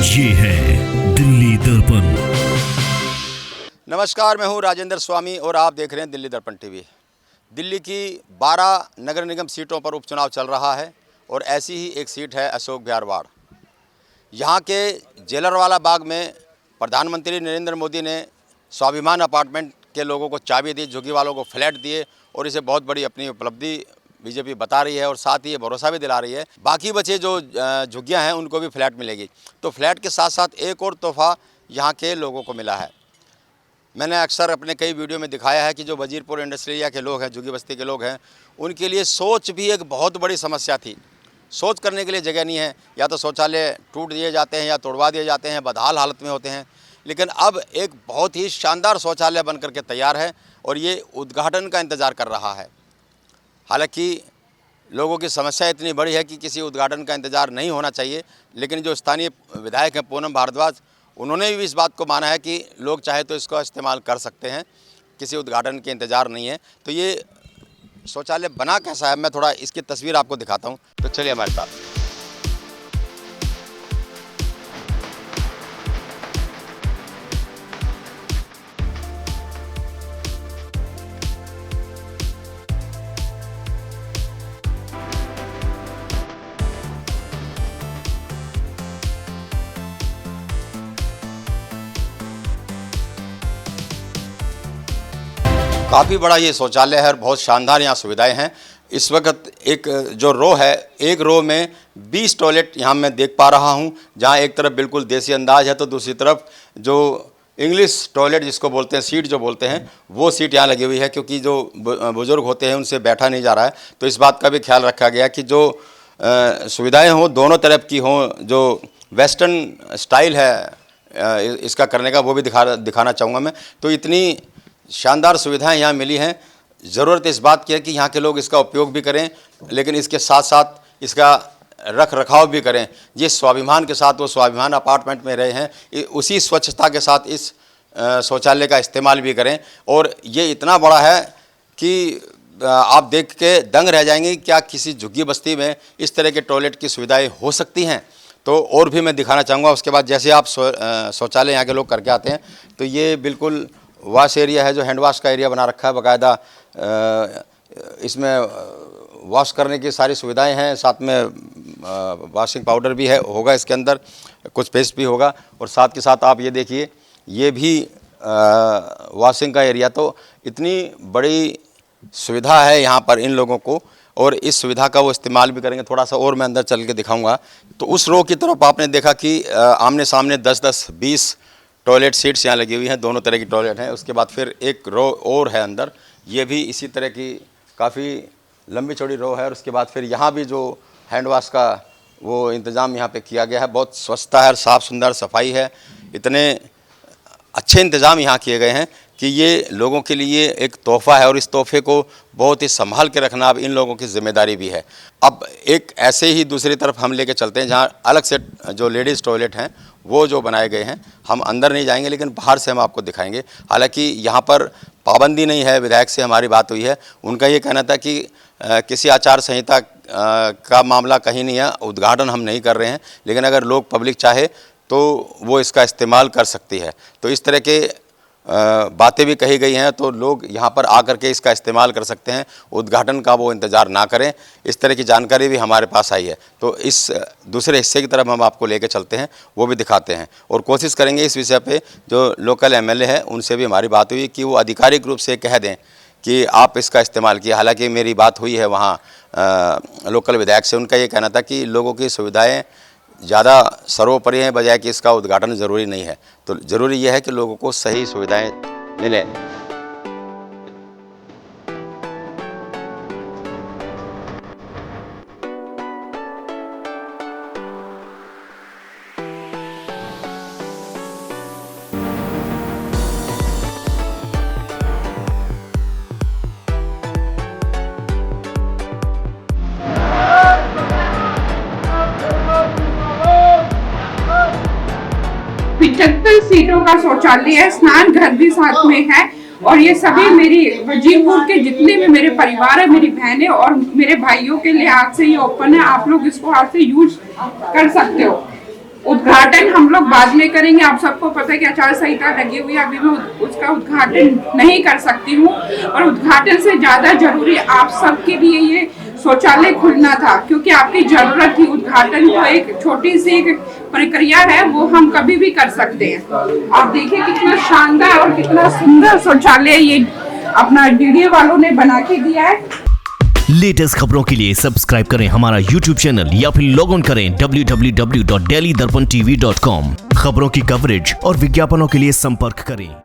ये है दिल्ली दर्पण। नमस्कार, मैं हूं राजेंद्र स्वामी और आप देख रहे हैं दिल्ली दर्पण टीवी। दिल्ली की 12 नगर निगम सीटों पर उपचुनाव चल रहा है और ऐसी ही एक सीट है अशोक विहार वार्ड। यहां के जेलरवाला बाग में प्रधानमंत्री नरेंद्र मोदी ने स्वाभिमान अपार्टमेंट के लोगों को चाबी दी, झुग्गी वालों को फ्लैट दिए और इसे बहुत बड़ी अपनी उपलब्धि बीजेपी बता रही है और साथ ही ये भरोसा भी दिला रही है बाकी बचे जो झुग्गियाँ हैं उनको भी फ्लैट मिलेगी। तो फ्लैट के साथ साथ एक और तोहफा यहाँ के लोगों को मिला है। मैंने अक्सर अपने कई वीडियो में दिखाया है कि जो वजीरपुर इंडस्ट्रियल एरिया के लोग हैं, झुग्गी बस्ती के लोग हैं, उनके लिए शौच भी एक बहुत बड़ी समस्या थी। शौच करने के लिए जगह नहीं है, या तो शौचालय टूट दिए जाते हैं या तोड़वा दिए जाते हैं, बदहाल हालत में होते हैं। लेकिन अब एक बहुत ही शानदार शौचालय बन करके तैयार है और ये उद्घाटन का इंतज़ार कर रहा है। हालांकि लोगों की समस्या इतनी बड़ी है कि किसी उद्घाटन का इंतज़ार नहीं होना चाहिए, लेकिन जो स्थानीय विधायक हैं पूनम भारद्वाज, उन्होंने भी इस बात को माना है कि लोग चाहे तो इसका इस्तेमाल कर सकते हैं, किसी उद्घाटन के इंतज़ार नहीं है। तो ये शौचालय बना कैसा है, मैं थोड़ा इसकी तस्वीर आपको दिखाता हूँ, तो चलिए हमारे साथ। काफ़ी बड़ा ये शौचालय है और बहुत शानदार यहाँ सुविधाएं हैं। इस वक्त एक जो रो है, एक रो में 20 टॉयलेट यहाँ मैं देख पा रहा हूँ, जहाँ एक तरफ बिल्कुल देसी अंदाज है तो दूसरी तरफ जो इंग्लिश टॉयलेट जिसको बोलते हैं, सीट जो बोलते हैं, वो सीट यहाँ लगी हुई है। क्योंकि जो बुज़ुर्ग होते हैं उनसे बैठा नहीं जा रहा है, तो इस बात का भी ख्याल रखा गया कि जो सुविधाएँ हों दोनों तरफ की हों। जो वेस्टर्न स्टाइल है इसका करने का, वो भी दिखाना चाहूँगा मैं। तो इतनी शानदार सुविधाएं यहाँ मिली हैं। ज़रूरत इस बात की है कि यहाँ के लोग इसका उपयोग भी करें, लेकिन इसके साथ साथ इसका रख रखाव भी करें। जिस स्वाभिमान के साथ वो स्वाभिमान अपार्टमेंट में रहे हैं, उसी स्वच्छता के साथ इस शौचालय का इस्तेमाल भी करें। और ये इतना बड़ा है कि आप देख के दंग रह जाएंगे, क्या किसी झुग्गी बस्ती में इस तरह के टॉयलेट की सुविधाएँ हो सकती हैं। तो और भी मैं दिखाना चाहूँगा। उसके बाद जैसे आप शौचालय यहाँ के लोग करके आते हैं, तो ये बिल्कुल वॉश एरिया है, जो हैंड वॉश का एरिया बना रखा है बाकायदा। इसमें वॉश करने की सारी सुविधाएं हैं, साथ में वॉशिंग पाउडर भी है, होगा इसके अंदर, कुछ पेस्ट भी होगा। और साथ के साथ आप ये देखिए, ये भी वॉशिंग का एरिया। तो इतनी बड़ी सुविधा है यहाँ पर इन लोगों को, और इस सुविधा का वो इस्तेमाल भी करेंगे। थोड़ा सा और मैं अंदर चल के दिखाऊँगा। तो उस रो की तरफ आपने देखा कि आमने सामने 10-10-20 टॉयलेट सीट्स यहाँ लगी हुई हैं, दोनों तरह की टॉयलेट हैं। उसके बाद फिर एक रो और है अंदर, ये भी इसी तरह की काफ़ी लंबी चौड़ी रो है। और उसके बाद फिर यहाँ भी जो हैंड वॉश का वो इंतज़ाम यहाँ पे किया गया है, बहुत स्वच्छता है, साफ़ सुंदर सफाई है। इतने अच्छे इंतज़ाम यहाँ किए गए हैं कि ये लोगों के लिए एक तोहफ़ा है और इस तोहफे को बहुत ही संभाल के रखना अब इन लोगों की जिम्मेदारी भी है। अब एक ऐसे ही दूसरी तरफ हम लेके चलते हैं, जहाँ अलग से जो लेडीज़ टॉयलेट हैं वो जो बनाए गए हैं। हम अंदर नहीं जाएंगे, लेकिन बाहर से हम आपको दिखाएंगे। हालांकि यहाँ पर पाबंदी नहीं है। विधायक से हमारी बात हुई है, उनका ये कहना था कि किसी आचार संहिता का मामला कहीं नहीं है, उद्घाटन हम नहीं कर रहे हैं, लेकिन अगर लोग पब्लिक चाहे तो वो इसका इस्तेमाल कर सकती है। तो इस तरह के बातें भी कही गई हैं, तो लोग यहाँ पर आकर के इसका इस्तेमाल कर सकते हैं, उद्घाटन का वो इंतज़ार ना करें। इस तरह की जानकारी भी हमारे पास आई है। तो इस दूसरे हिस्से की तरफ हम आपको लेकर चलते हैं, वो भी दिखाते हैं और कोशिश करेंगे इस विषय पे जो लोकल एमएलए हैं उनसे भी हमारी बात हुई कि वो आधिकारिक रूप से कह दें कि आप इसका इस्तेमाल किया। हालाँकि मेरी बात हुई है वहाँ लोकल विधायक से, उनका ये कहना था कि लोगों की सुविधाएँ ज़्यादा सर्वोपरि हैं, बजाय कि इसका उद्घाटन ज़रूरी नहीं है। तो ज़रूरी यह है कि लोगों को सही सुविधाएं मिलें। सीटों का शौचालय है, स्नान घर भी साथ में है। और ये सभी मेरी वजीरपुर के जितने भी मेरे परिवार है, मेरी बहनें और मेरे भाइयों के लिए आज से ये ओपन है। आप लोग इसको आज से यूज कर सकते हो। उद्घाटन हम लोग बाद में करेंगे। आप सबको पता है कि आचार संहिता लगी हुई है, अभी मैं उसका उद्घाटन नहीं कर सकती हूँ। और उद्घाटन से ज्यादा जरूरी आप सबके लिए ये शौचालय खुलना था, क्योंकि आपकी जरूरत थी। उद्घाटन तो एक छोटी सी एक प्रक्रिया है, वो हम कभी भी कर सकते हैं। आप देखिए कितना शानदार और कितना सुंदर शौचालय ये अपना डीडीए वालों ने बना के दिया है। लेटेस्ट खबरों के लिए सब्सक्राइब करें हमारा YouTube चैनल या फिर लॉग ऑन करें www.delhidarpantv.com। खबरों की कवरेज और विज्ञापनों के लिए संपर्क करें।